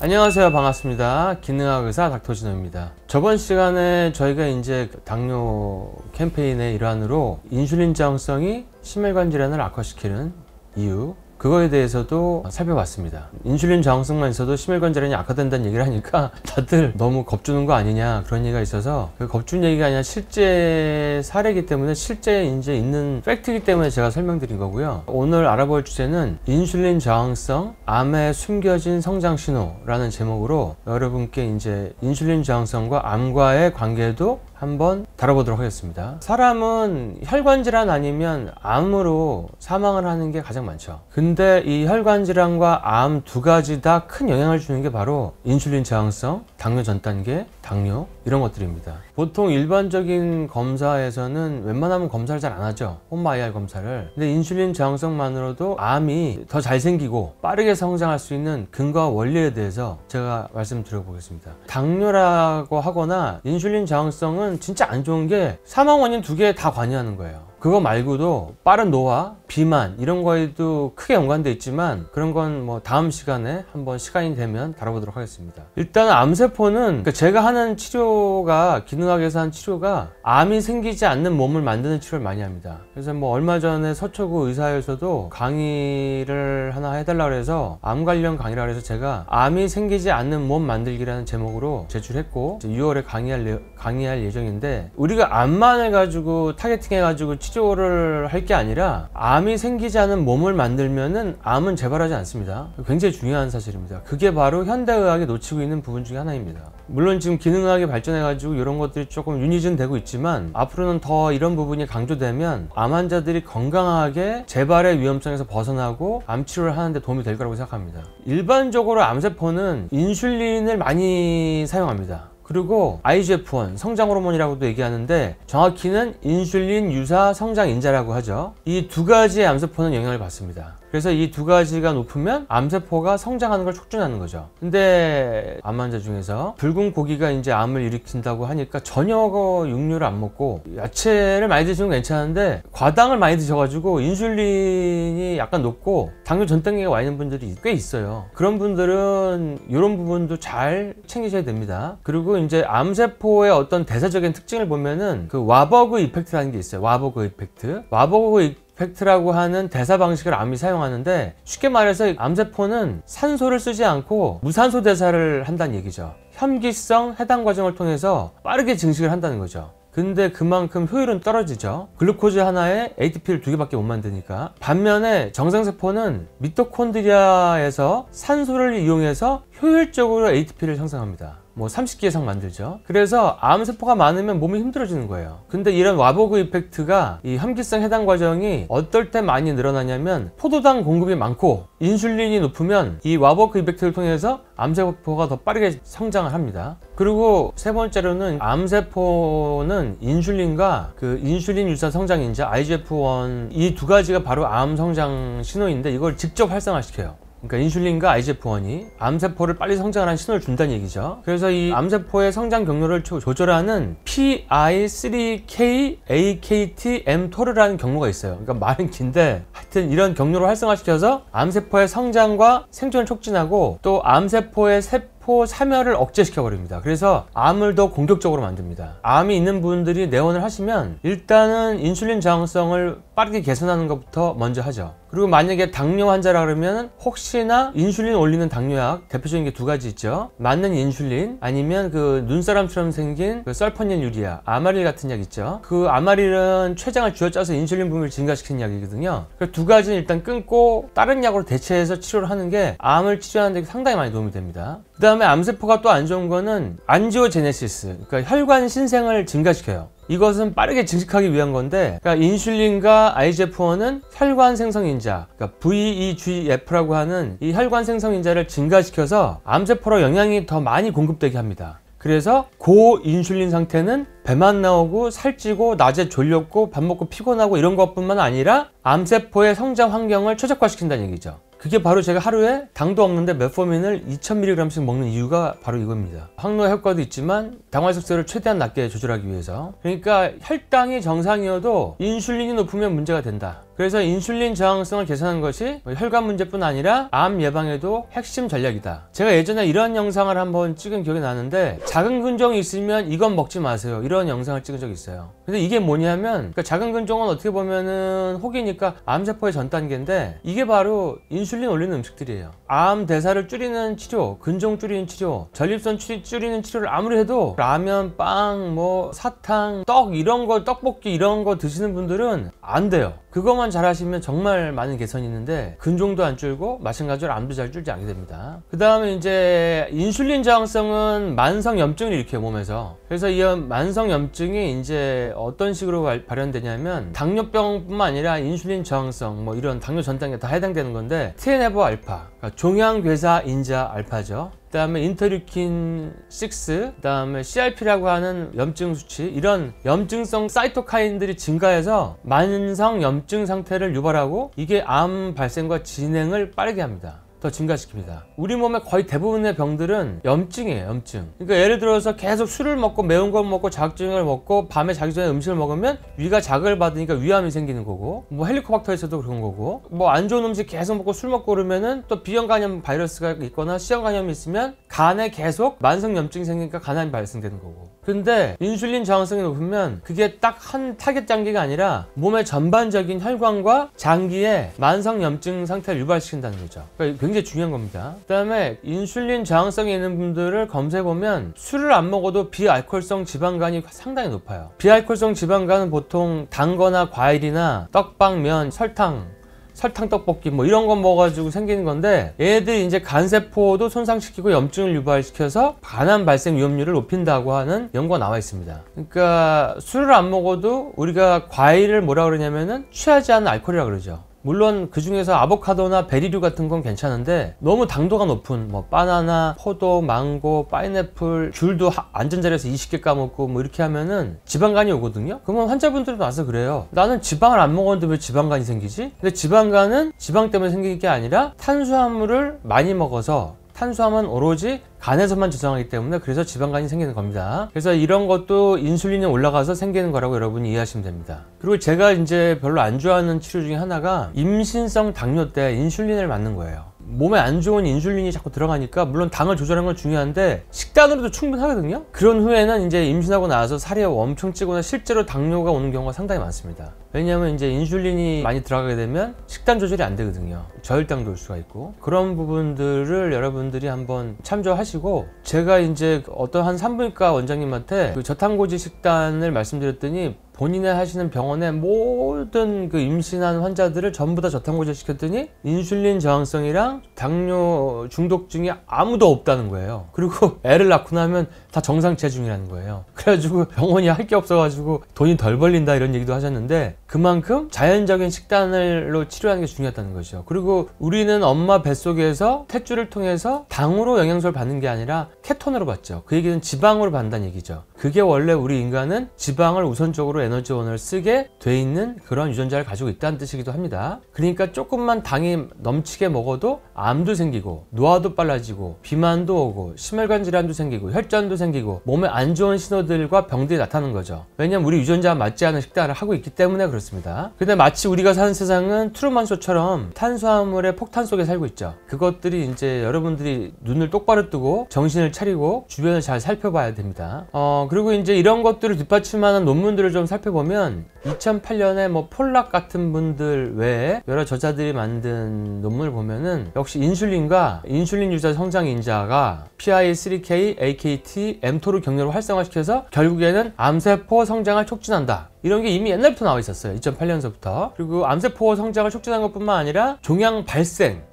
안녕하세요. 반갑습니다. 기능학 의사 닥터진호입니다. 저번 시간에 저희가 이제 당뇨 캠페인의 일환으로 인슐린 저항성이 심혈관 질환을 악화시키는 이유, 그거에 대해서도 살펴봤습니다. 인슐린 저항성만 있어도 심혈관 질환이 악화된다는 얘기를 하니까 다들 너무 겁주는 거 아니냐 그런 얘기가 있어서, 그 겁주는 얘기가 아니라 실제 사례이기 때문에 실제 이제 있는 팩트이기 때문에 제가 설명드린 거고요. 오늘 알아볼 주제는 인슐린 저항성, 암의 숨겨진 성장 신호라는 제목으로 여러분께 이제 인슐린 저항성과 암과의 관계도 한번 다뤄보도록 하겠습니다. 사람은 혈관 질환 아니면 암으로 사망을 하는 게 가장 많죠. 근데 이 혈관 질환과 암 두 가지 다 큰 영향을 주는 게 바로 인슐린 저항성, 당뇨 전 단계, 당뇨 이런 것들입니다. 보통 일반적인 검사에서는 웬만하면 검사를 잘 안 하죠. 홈마이알 검사를. 근데 인슐린 저항성만으로도 암이 더 잘 생기고 빠르게 성장할 수 있는 근거와 원리에 대해서 제가 말씀드려 보겠습니다. 당뇨라고 하거나 인슐린 저항성은 진짜 안 좋은 게 사망 원인 두 개 다 관여하는 거예요. 그거 말고도 빠른 노화, 비만 이런 거에도 크게 연관돼 있지만 그런 건 뭐 다음 시간에 한번 시간이 되면 다뤄보도록 하겠습니다. 일단 암세포는, 그러니까 제가 하는 치료가, 기능학에서 하는 치료가 암이 생기지 않는 몸을 만드는 치료를 많이 합니다. 그래서 뭐 얼마 전에 서초구 의사회에서도 강의를 하나 해달라고 해서 암 관련 강의라고 해서 제가 암이 생기지 않는 몸 만들기라는 제목으로 제출했고 6월에 강의할 예정인데, 우리가 암만 해가지고 타겟팅 해가지고 치료를 할 게 아니라 암이 생기지 않은 몸을 만들면은 암은 재발하지 않습니다. 굉장히 중요한 사실입니다. 그게 바로 현대의학이 놓치고 있는 부분 중에 하나입니다. 물론 지금 기능의학이 발전해가지고 이런 것들이 조금 유니즌 되고 있지만 앞으로는 더 이런 부분이 강조되면 암 환자들이 건강하게 재발의 위험성에서 벗어나고 암 치료를 하는데 도움이 될 거라고 생각합니다. 일반적으로 암세포는 인슐린을 많이 사용합니다. 그리고 IGF-1 성장 호르몬이라고도 얘기하는데 정확히는 인슐린 유사 성장 인자라고 하죠. 이 두 가지의 암세포는 영향을 받습니다. 그래서 이 두 가지가 높으면 암세포가 성장하는 걸 촉진하는 거죠. 근데 암 환자 중에서 붉은 고기가 이제 암을 일으킨다고 하니까 저녁 육류를 안 먹고 야채를 많이 드시면 괜찮은데 과당을 많이 드셔가지고 인슐린이 약간 높고 당뇨 전 단계가 와 있는 분들이 꽤 있어요. 그런 분들은 이런 부분도 잘 챙기셔야 됩니다. 그리고 이제 암세포의 어떤 대사적인 특징을 보면은 그 와버그 이펙트라는 게 있어요. 와버그 이펙트. 와버그 이펙트라고 하는 대사 방식을 암이 사용하는데, 쉽게 말해서 암세포는 산소를 쓰지 않고 무산소 대사를 한다는 얘기죠. 혐기성 해당 과정을 통해서 빠르게 증식을 한다는 거죠. 근데 그만큼 효율은 떨어지죠. 글루코즈 하나에 ATP를 두 개밖에 못 만드니까. 반면에 정상세포는 미토콘드리아에서 산소를 이용해서 효율적으로 ATP를 생성합니다. 뭐 30개 이상 만들죠. 그래서 암세포가 많으면 몸이 힘들어지는 거예요. 근데 이런 와버그 이펙트가, 이 혐기성 해당 과정이 어떨 때 많이 늘어나냐면 포도당 공급이 많고 인슐린이 높으면 이 와버그 이펙트를 통해서 암세포가 더 빠르게 성장을 합니다. 그리고 세 번째로는 암세포는 인슐린과 그 인슐린 유사 성장 인자 IGF-1 이 두 가지가 바로 암 성장 신호인데, 이걸 직접 활성화시켜요. 그러니까 인슐린과 IGF-1이 암세포를 빨리 성장하는 신호를 준다는 얘기죠. 그래서 이 암세포의 성장 경로를 조절하는 PI3K-AKT-mTOR라는 경로가 있어요. 그러니까 말은 긴데 하여튼 이런 경로를 활성화시켜서 암세포의 성장과 생존을 촉진하고 또 암세포의 세포 사멸을 억제시켜 버립니다. 그래서 암을 더 공격적으로 만듭니다. 암이 있는 분들이 내원을 하시면 일단은 인슐린 저항성을 빠르게 개선하는 것부터 먼저 하죠. 그리고 만약에 당뇨 환자라 그러면 혹시나 인슐린 올리는 당뇨약, 대표적인 게 두 가지 있죠. 맞는 인슐린, 아니면 그 눈사람처럼 생긴 그 설퍼닐 유리아, 아마릴 같은 약 있죠. 그 아마릴은 췌장을 쥐어짜서 인슐린 분비를 증가시키는 약이거든요. 그 두 가지는 일단 끊고 다른 약으로 대체해서 치료를 하는 게 암을 치료하는 데 상당히 많이 도움이 됩니다. 그 다음에 암세포가 또 안 좋은 거는 안지오제네시스, 그러니까 혈관 신생을 증가시켜요. 이것은 빠르게 증식하기 위한 건데, 그러니까 인슐린과 IGF-1은 혈관 생성 인자, 그러니까 VEGF라고 하는 이 혈관 생성 인자를 증가시켜서 암세포로 영양이 더 많이 공급되게 합니다. 그래서 고인슐린 상태는 배만 나오고 살찌고 낮에 졸렸고 밥 먹고 피곤하고 이런 것뿐만 아니라 암세포의 성장 환경을 최적화시킨다는 얘기죠. 그게 바로 제가 하루에 당도 없는데 메포민을 2000mg씩 먹는 이유가 바로 이겁니다. 항노 효과도 있지만 당화색소를 최대한 낮게 조절하기 위해서. 그러니까 혈당이 정상이어도 인슐린이 높으면 문제가 된다. 그래서 인슐린 저항성을 개선하는 것이 혈관 문제뿐 아니라 암 예방에도 핵심 전략이다. 제가 예전에 이런 영상을 한번 찍은 기억이 나는데, 작은 근종이 있으면 이건 먹지 마세요, 이런 영상을 찍은 적이 있어요. 근데 이게 뭐냐면, 그러니까 작은 근종은 어떻게 보면은 혹이니까 암세포의 전 단계인데, 이게 바로 인슐린 올리는 음식들이에요. 암 대사를 줄이는 치료, 근종 줄이는 치료, 전립선 줄이는 치료를 아무리 해도 라면, 빵, 뭐 사탕, 떡 이런 거, 떡볶이 이런 거 드시는 분들은 안 돼요. 그것만 잘 하시면 정말 많은 개선이 있는데, 근종도 안 줄고 마찬가지로 암도 잘 줄지 않게 됩니다. 그 다음에 이제 인슐린 저항성은 만성 염증을 일으켜요, 몸에서. 그래서 이 만성 염증이 이제 어떤 식으로 발현되냐면, 당뇨병뿐만 아니라 인슐린 저항성, 뭐 이런 당뇨 전 단계 다 해당되는 건데, TNF 알파, 그러니까 종양괴사 인자 알파죠. 그 다음에 인터류킨 6, 그 다음에 CRP라고 하는 염증 수치, 이런 염증성 사이토카인들이 증가해서 만성 염증 상태를 유발하고, 이게 암 발생과 진행을 빠르게 합니다. 더 증가시킵니다. 우리 몸의 거의 대부분의 병들은 염증이에요, 염증. 그러니까 예를 들어서 계속 술을 먹고 매운 걸 먹고 자극적인 걸 먹고 밤에 자기 전에 음식을 먹으면 위가 자극을 받으니까 위암이 생기는 거고, 뭐 헬리코박터에서도 그런 거고, 뭐 안 좋은 음식 계속 먹고 술 먹고 그러면은 또 B형 간염 바이러스가 있거나 C형 간염이 있으면 간에 계속 만성 염증이 생기니까 간암이 발생되는 거고. 근데 인슐린 저항성이 높으면 그게 딱 한 타겟 장기가 아니라 몸의 전반적인 혈관과 장기에 만성 염증 상태를 유발시킨다는 거죠. 그러니까 굉장히 중요한 겁니다. 그 다음에 인슐린 저항성이 있는 분들을 검사해보면 술을 안 먹어도 비알코올성 지방간이 상당히 높아요. 비알코올성 지방간은 보통 단 거나 과일이나 떡밥, 면, 설탕 떡볶이 뭐 이런 거 먹어가지고 생기는 건데, 얘네들이 이제 간세포도 손상시키고 염증을 유발시켜서 간암 발생 위험률을 높인다고 하는 연구가 나와 있습니다. 그러니까 술을 안 먹어도 우리가 과일을 뭐라 그러냐면은 취하지 않은 알코올이라 그러죠. 물론 그 중에서 아보카도나 베리류 같은 건 괜찮은데, 너무 당도가 높은 뭐 바나나, 포도, 망고, 파인애플, 귤도 안전자리에서 20개 까먹고 뭐 이렇게 하면은 지방간이 오거든요. 그러면 환자분들도 와서 그래요. 나는 지방을 안 먹었는데 왜 지방간이 생기지? 근데 지방간은 지방 때문에 생기는 게 아니라 탄수화물을 많이 먹어서, 탄수화물은 오로지 간에서만 저장하기 때문에 그래서 지방간이 생기는 겁니다. 그래서 이런 것도 인슐린이 올라가서 생기는 거라고 여러분이 이해하시면 됩니다. 그리고 제가 이제 별로 안 좋아하는 치료 중에 하나가 임신성 당뇨 때 인슐린을 맞는 거예요. 몸에 안 좋은 인슐린이 자꾸 들어가니까, 물론 당을 조절하는 건 중요한데 식단으로도 충분하거든요. 그런 후에는 이제 임신하고 나서 살이 엄청 찌거나 실제로 당뇨가 오는 경우가 상당히 많습니다. 왜냐하면 이제 인슐린이 많이 들어가게 되면 식단 조절이 안 되거든요. 저혈당도 올 수가 있고. 그런 부분들을 여러분들이 한번 참조하시고, 제가 이제 어떤 한 산부인과 원장님한테 그 저탄고지 식단을 말씀드렸더니, 본인이 하시는 병원의 모든 그 임신한 환자들을 전부 다 저탄고지를 시켰더니 인슐린 저항성이랑 당뇨 중독증이 아무도 없다는 거예요. 그리고 애를 낳고 나면 다 정상 체중이라는 거예요. 그래가지고 병원이 할 게 없어가지고 돈이 덜 벌린다 이런 얘기도 하셨는데, 그만큼 자연적인 식단으로 치료하는 게 중요하다는 거죠. 그리고 우리는 엄마 뱃속에서 탯줄을 통해서 당으로 영양소를 받는 게 아니라 케톤으로 받죠. 그 얘기는 지방으로 받는다는 얘기죠. 그게 원래 우리 인간은 지방을 우선적으로 에너지원을 쓰게 돼 있는 그런 유전자를 가지고 있다는 뜻이기도 합니다. 그러니까 조금만 당이 넘치게 먹어도 암도 생기고, 노화도 빨라지고, 비만도 오고, 심혈관 질환도 생기고, 혈전도 생기고, 몸에 안 좋은 신호들과 병들이 나타나는 거죠. 왜냐면 우리 유전자와 맞지 않은 식단을 하고 있기 때문에 그렇습니다. 근데 마치 우리가 사는 세상은 트루먼쇼처럼 탄수화물의 폭탄 속에 살고 있죠. 그것들이 이제 여러분들이 눈을 똑바로 뜨고 정신을 차리고 주변을 잘 살펴봐야 됩니다. 그리고 이제 이런 것들을 뒷받침하는 논문들을 좀 살펴보면, 2008년에 뭐 폴락 같은 분들 외에 여러 저자들이 만든 논문을 보면은 역시 인슐린과 인슐린 유자 성장 인자가 PI3K, AKT, mTOR 경로를 활성화시켜서 결국에는 암세포 성장을 촉진한다. 이런 게 이미 옛날부터 나와 있었어요. 2008년서부터. 그리고 암세포 성장을 촉진한 것뿐만 아니라 종양 발생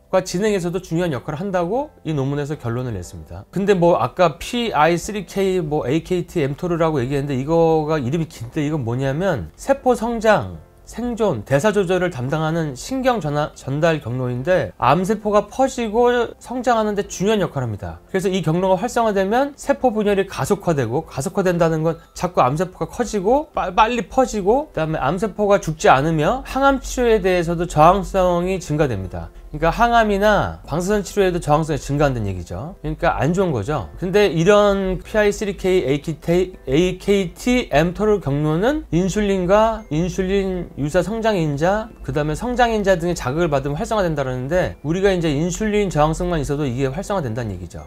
과 진행에서도 중요한 역할을 한다고 이 논문에서 결론을 냈습니다. 근데 뭐 아까 PI3K, 뭐 AKT, mTOR라고 얘기했는데, 이거가 이름이 긴데 이건 뭐냐면 세포 성장, 생존, 대사 조절을 담당하는 신경 전달 경로인데, 암세포가 퍼지고 성장하는 데 중요한 역할을 합니다. 그래서 이 경로가 활성화되면 세포 분열이 가속화되고, 가속화된다는 건 자꾸 암세포가 커지고 빨리 퍼지고, 그다음에 암세포가 죽지 않으며 항암 치료에 대해서도 저항성이 증가됩니다. 그러니까 항암이나 방사선 치료에도 저항성이 증가한다는 얘기죠. 그러니까 안 좋은 거죠. 근데 이런 PI3K, AKT, mTOR 경로는 인슐린과 인슐린 유사 성장인자, 그 다음에 성장인자 등의 자극을 받으면 활성화된다는데, 우리가 이제 인슐린 저항성만 있어도 이게 활성화된다는 얘기죠.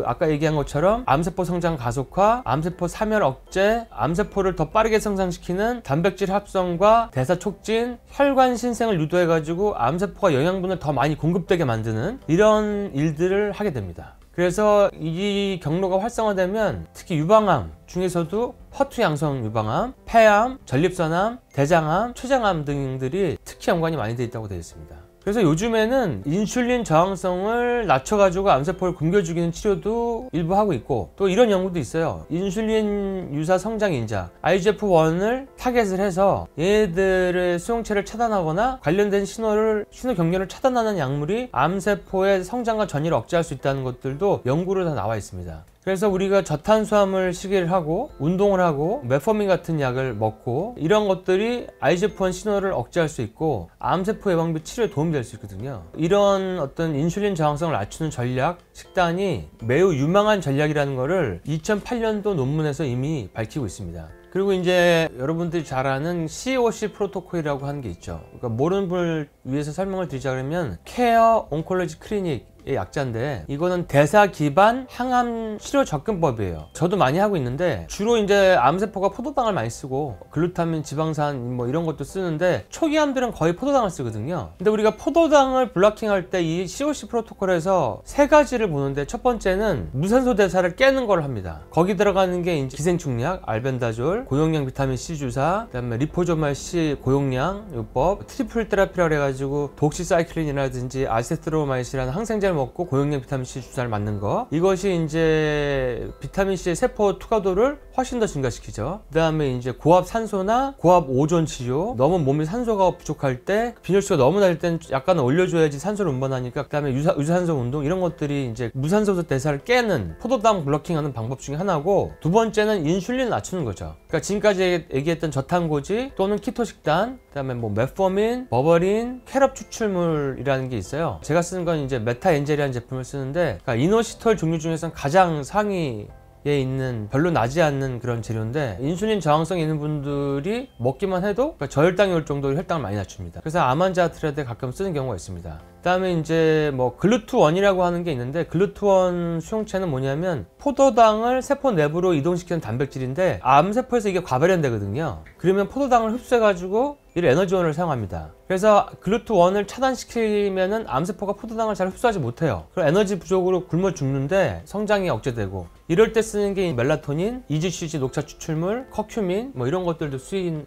아까 얘기한 것처럼 암세포 성장 가속화, 암세포 사멸 억제, 암세포를 더 빠르게 생성시키는 단백질 합성과 대사 촉진, 혈관 신생을 유도해가지고 암세포가 영양분을 더 많이 공급되게 만드는 이런 일들을 하게 됩니다. 그래서 이 경로가 활성화되면 특히 유방암 중에서도 허투 양성 유방암, 폐암, 전립선암, 대장암, 췌장암 등들이 특히 연관이 많이 되어 있다고 되어 있습니다. 그래서 요즘에는 인슐린 저항성을 낮춰가지고 암세포를 굶겨죽이는 치료도 일부 하고 있고, 또 이런 연구도 있어요. 인슐린 유사 성장인자 IGF-1을 타겟을 해서 얘네들의 수용체를 차단하거나 관련된 신호 경련을 차단하는 약물이 암세포의 성장과 전이를 억제할 수 있다는 것들도 연구로 다 나와 있습니다. 그래서 우리가 저탄수화물 시기를 하고 운동을 하고 메포민 같은 약을 먹고 이런 것들이 IGF-1 신호를 억제할 수 있고 암세포 예방 및 치료에 도움이 될 수 있거든요. 이런 어떤 인슐린 저항성을 낮추는 전략, 식단이 매우 유망한 전략이라는 것을 2008년도 논문에서 이미 밝히고 있습니다. 그리고 이제 여러분들이 잘 아는 COC 프로토콜이라고 하는 게 있죠. 그러니까 모르는 분을 위해서 설명을 드리자 그러면 케어 온콜로지 클리닉 의 약자인데, 이거는 대사 기반 항암 치료 접근법이에요. 저도 많이 하고 있는데 주로 이제 암세포가 포도당을 많이 쓰고 글루타민, 지방산 뭐 이런 것도 쓰는데 초기 암들은 거의 포도당을 쓰거든요. 근데 우리가 포도당을 블러킹할 때 이 COC 프로토콜에서 세 가지를 보는데, 첫 번째는 무산소 대사를 깨는 걸 합니다. 거기 들어가는 게 이제 기생충약, 알벤다졸, 고용량 비타민 C 주사, 그다음에 리포조말 C 고용량 요법, 트리플 테라피라고 해가지고 독시사이클린이라든지 아세트로마이신이라는 항생제를 먹고 고용량 비타민 C 주사를 맞는 거, 이것이 이제 비타민 C의 세포 투과도를 훨씬 더 증가시키죠. 그 다음에 이제 고압 산소나 고압 오존 치료, 너무 몸에 산소가 부족할 때, 빈혈수가 너무 낮을 땐 약간 올려줘야지 산소를 운반하니까, 그 다음에 유산소 운동, 이런 것들이 이제 무산소 대사를 깨는 포도당 블러킹하는 방법 중에 하나고, 두 번째는 인슐린을 낮추는 거죠. 그러니까 지금까지 얘기했던 저탄고지 또는 키토 식단, 그 다음에 뭐 메포민, 버버린, 캐럽 추출물이라는 게 있어요. 제가 쓰는 건 이제 메타엔젤이라는 제품을 쓰는데, 그러니까 이노시톨 종류 중에서는 가장 상위에 있는, 별로 나지 않는 그런 재료인데, 인슐린 저항성이 있는 분들이 먹기만 해도 그러니까 저혈당이 올 정도로 혈당을 많이 낮춥니다. 그래서 암 환자들한테 가끔 쓰는 경우가 있습니다. 그 다음에 이제 뭐 글루트1이라고 하는 게 있는데, 글루트1 수용체는 뭐냐면 포도당을 세포 내부로 이동시키는 단백질인데, 암세포에서 이게 과발현되거든요. 그러면 포도당을 흡수해가지고 이를 에너지원을 사용합니다. 그래서 글루트1을 차단시키면은 암세포가 포도당을 잘 흡수하지 못해요. 그럼 에너지 부족으로 굶어 죽는데 성장이 억제되고, 이럴 때 쓰는 게 멜라토닌, EGCG 녹차 추출물, 커큐민 뭐 이런 것들도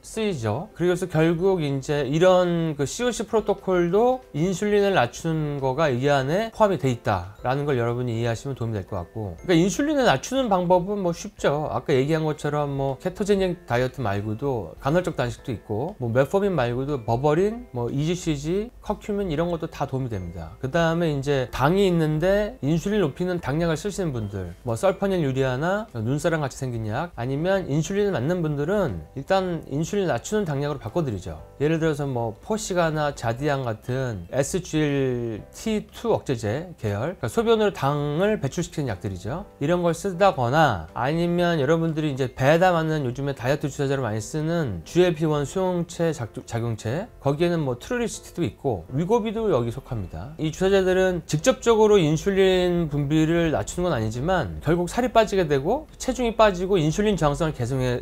쓰이죠. 그래서 결국 이제 이런 그 COC 프로토콜도 인슐린을 낮추는 거가 이 안에 포함이 돼 있다라는 걸 여러분이 이해하시면 도움이 될 것 같고, 그러니까 인슐린을 낮추는 방법은 뭐 쉽죠. 아까 얘기한 것처럼 뭐 케토제닉 다이어트 말고도 간헐적 단식도 있고, 뭐 메포민 말고도 버버린, 뭐 EGCG, 커큐민 이런 것도 다 도움이 됩니다. 그 다음에 이제 당이 있는데 인슐린 높이는 당약을 쓰시는 분들, 뭐 설퍼닐 유리아나 눈사람 같이 생긴 약, 아니면 인슐린을 맞는 분들은 일단 인슐린 낮추는 당약으로 바꿔드리죠. 예를 들어서 뭐 포시가나 자디안 같은 SGLT2 억제제 계열, 그러니까 소변으로 당을 배출시키는 약들이죠. 이런 걸 쓰다거나, 아니면 여러분들이 이제 배에다 맞는 요즘에 다이어트 주사제로 많이 쓰는 GLP-1 수용체 작용체, 거기에는 뭐 트루리스티도 있고 위고비도 여기 속합니다. 이 주사제들은 직접적으로 인슐린 분비를 낮추는 건 아니지만 결국 살이 빠지게 되고 체중이 빠지고 인슐린 저항성을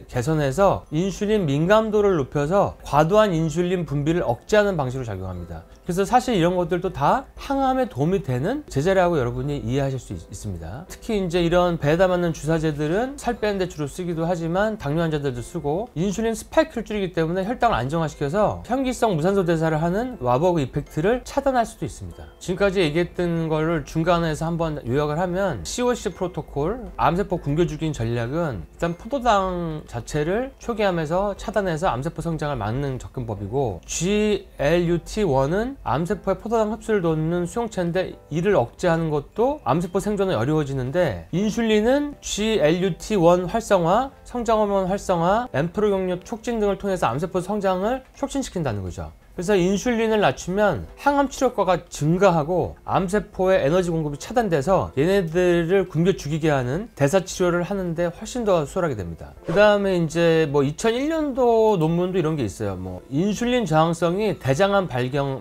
개선해서 인슐린 민감도를 높여서 과도한 인슐린 분비를 억제하는 방식으로 작용합니다. 그래서 사실 이런 것들도 다 항암에 도움이 되는 제재라고 여러분이 이해하실 수 있습니다. 특히 이제 이런 배에다 맞는 주사제들은 살 빼는데 주로 쓰기도 하지만 당뇨 환자들도 쓰고, 인슐린 스파이크를 줄이기 때문에 혈당을 안정화시켜서 현기성 무산소 대사를 하는 와버그 이펙트를 차단할 수도 있습니다. 지금까지 얘기했던 거를 중간에서 한번 요약을 하면, COC 프로토콜, 암세포 굶겨죽이는 전략은 일단 포도당 자체를 초기암에서 차단해서 암세포 성장을 막는 접근법이고, GLUT1은 암세포의 포도당 흡수를 돕는 수용체인데 이를 억제하는 것도 암세포 생존이 어려워지는데, 인슐린은 GLUT1 활성화, 성장호르몬 활성화, mTOR 경로 촉진 등을 통해서 암세포 성장을 촉진시킨다는 거죠. 그래서 인슐린을 낮추면 항암 치료과가 증가하고 암세포의 에너지 공급이 차단돼서 얘네들을 굶겨 죽이게 하는 대사 치료를 하는데 훨씬 더 수월하게 됩니다. 그 다음에 이제 뭐 2001년도 논문도 이런 게 있어요. 뭐 인슐린 저항성이 대장암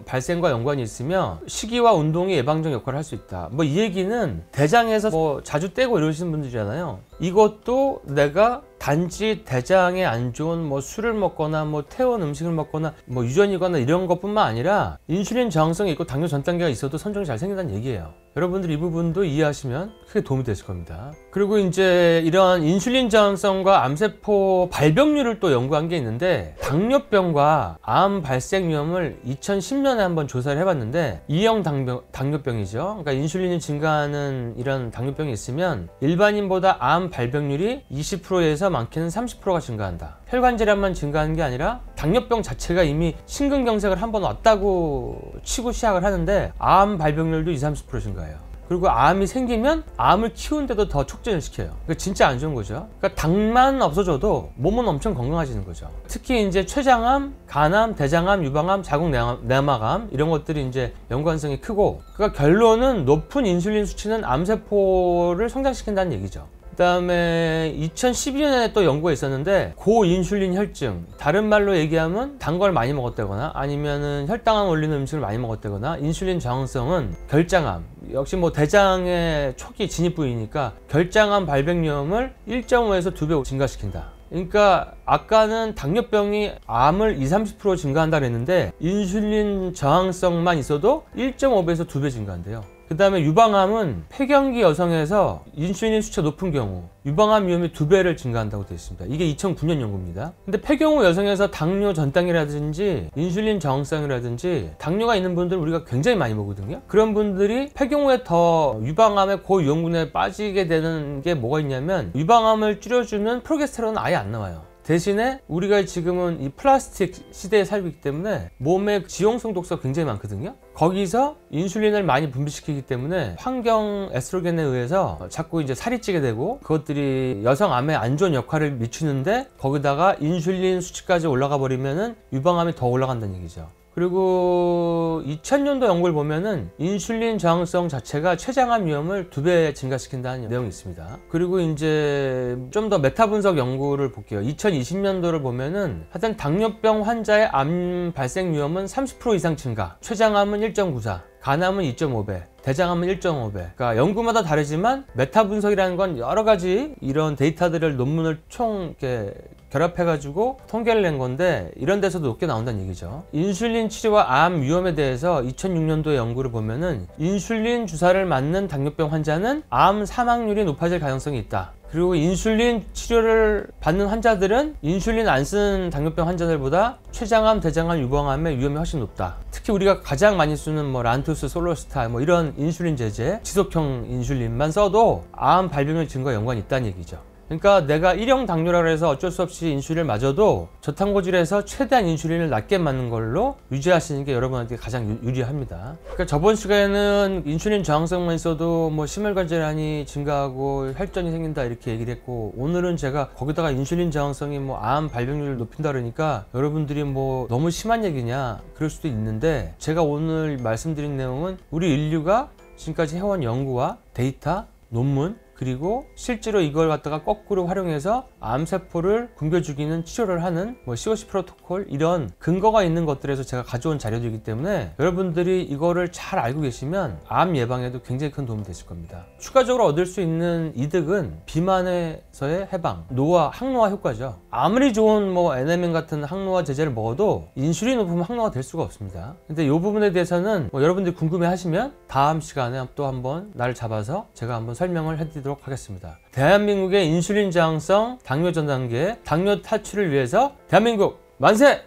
발생과 연관이 있으며 식이와 운동이 예방적 역할을 할 수 있다. 뭐 이 얘기는 대장에서 뭐 자주 떼고 이러시는 분들이잖아요. 이것도 내가 단지 대장에 안 좋은 뭐 술을 먹거나 뭐 태운 음식을 먹거나 뭐 유전이거나 이런 것뿐만 아니라 인슐린 저항성이 있고 당뇨 전 단계가 있어도 선종이 잘 생긴다는 얘기예요. 여러분들 이 부분도 이해하시면 크게 도움이 되실 겁니다. 그리고 이제 이런 인슐린 저항성과 암세포 발병률을 또 연구한 게 있는데, 당뇨병과 암 발생 위험을 2010년에 한번 조사를 해봤는데, 2형 당뇨병이죠. 그러니까 인슐린이 증가하는 이런 당뇨병이 있으면 일반인보다 암 발병률이 20%에서 많게는 30%가 증가한다. 혈관 질환만 증가하는 게 아니라 당뇨병 자체가 이미 심근경색을 한번 왔다고 치고 시작을 하는데 암 발병률도 20~30% 증가해요. 그리고 암이 생기면 암을 키우는데도 더 촉진을 시켜요. 그러니까 진짜 안 좋은 거죠. 그러니까 당만 없어져도 몸은 엄청 건강해지는 거죠. 특히 이제 췌장암, 간암, 대장암, 유방암, 자궁내막암 이런 것들이 이제 연관성이 크고, 그러니까 결론은 높은 인슐린 수치는 암세포를 성장시킨다는 얘기죠. 그 다음에 2012년에 또 연구가 있었는데, 고인슐린 혈증, 다른 말로 얘기하면 단 걸 많이 먹었다거나 아니면은 혈당을 올리는 음식을 많이 먹었다거나 인슐린 저항성은 결장암, 역시 뭐 대장의 초기 진입 부위니까 결장암 발병 위험을 1.5에서 2배 증가시킨다. 그러니까 아까는 당뇨병이 암을 20~30% 증가한다 그랬는데 인슐린 저항성만 있어도 1.5배에서 2배 증가한대요. 그 다음에 유방암은 폐경기 여성에서 인슐린 수치가 높은 경우 유방암 위험이 2배를 증가한다고 되어 있습니다. 이게 2009년 연구입니다. 근데 폐경후 여성에서 당뇨 전당이라든지 인슐린 저항성이라든지 당뇨가 있는 분들 우리가 굉장히 많이 보거든요. 그런 분들이 폐경후에 더 유방암의 고위험군에 빠지게 되는 게 뭐가 있냐면, 유방암을 줄여주는 프로게스테론은 아예 안 나와요. 대신에 우리가 지금은 이 플라스틱 시대에 살고 있기 때문에 몸에 지용성 독소가 굉장히 많거든요. 거기서 인슐린을 많이 분비시키기 때문에 환경 에스트로겐에 의해서 자꾸 이제 살이 찌게 되고, 그것들이 여성 암에 안 좋은 역할을 미치는데 거기다가 인슐린 수치까지 올라가 버리면은 유방암이 더 올라간다는 얘기죠. 그리고 2000년도 연구를 보면은 인슐린 저항성 자체가 췌장암 위험을 2배 증가시킨다는 내용이 있습니다. 그리고 이제 좀 더 메타 분석 연구를 볼게요. 2020년도를 보면은 하여튼 당뇨병 환자의 암 발생 위험은 30% 이상 증가, 췌장암은 1.94, 간암은 2.5배, 대장암은 1.5배. 그러니까 연구마다 다르지만 메타 분석이라는 건 여러 가지 이런 데이터들을 논문을 총 이렇게 결합해가지고 통계를 낸 건데, 이런 데서도 높게 나온다는 얘기죠. 인슐린 치료와 암 위험에 대해서 2006년도의 연구를 보면은 인슐린 주사를 맞는 당뇨병 환자는 암 사망률이 높아질 가능성이 있다. 그리고 인슐린 치료를 받는 환자들은 인슐린 안 쓰는 당뇨병 환자들보다 췌장암, 대장암, 유방암의 위험이 훨씬 높다. 특히 우리가 가장 많이 쓰는 뭐 란투스, 솔로스타 뭐 이런 인슐린 제제, 지속형 인슐린만 써도 암 발병률 증가와 연관이 있다는 얘기죠. 그러니까 내가 1형 당뇨라고 해서 어쩔 수 없이 인슐린을 맞아도 저탄고지에서 최대한 인슐린을 낮게 맞는 걸로 유지하시는 게 여러분한테 가장 유리합니다. 그러니까 저번 시간에는 인슐린 저항성만 있어도 뭐 심혈관 질환이 증가하고 혈전이 생긴다 이렇게 얘기를 했고, 오늘은 제가 거기다가 인슐린 저항성이 뭐 암 발병률을 높인다 그러니까 여러분들이 뭐 너무 심한 얘기냐 그럴 수도 있는데, 제가 오늘 말씀드린 내용은 우리 인류가 지금까지 해온 연구와 데이터, 논문, 그리고 실제로 이걸 갖다가 거꾸로 활용해서 암세포를 굶겨 죽이는 치료를 하는 뭐 COC 프로토콜, 이런 근거가 있는 것들에서 제가 가져온 자료들이기 때문에 여러분들이 이거를 잘 알고 계시면 암 예방에도 굉장히 큰 도움이 되실 겁니다. 추가적으로 얻을 수 있는 이득은 비만에서의 해방, 항노화 효과죠. 아무리 좋은 뭐 NMN 같은 항노화 제제를 먹어도 인슐린 높으면 항노화 될 수가 없습니다. 근데 이 부분에 대해서는 뭐 여러분들이 궁금해 하시면 다음 시간에 또 한번 날을 잡아서 제가 한번 설명을 해드리도록 하겠습니다. 대한민국의 인슐린 저항성 당뇨 전 단계, 당뇨 탈출을 위해서 대한민국 만세!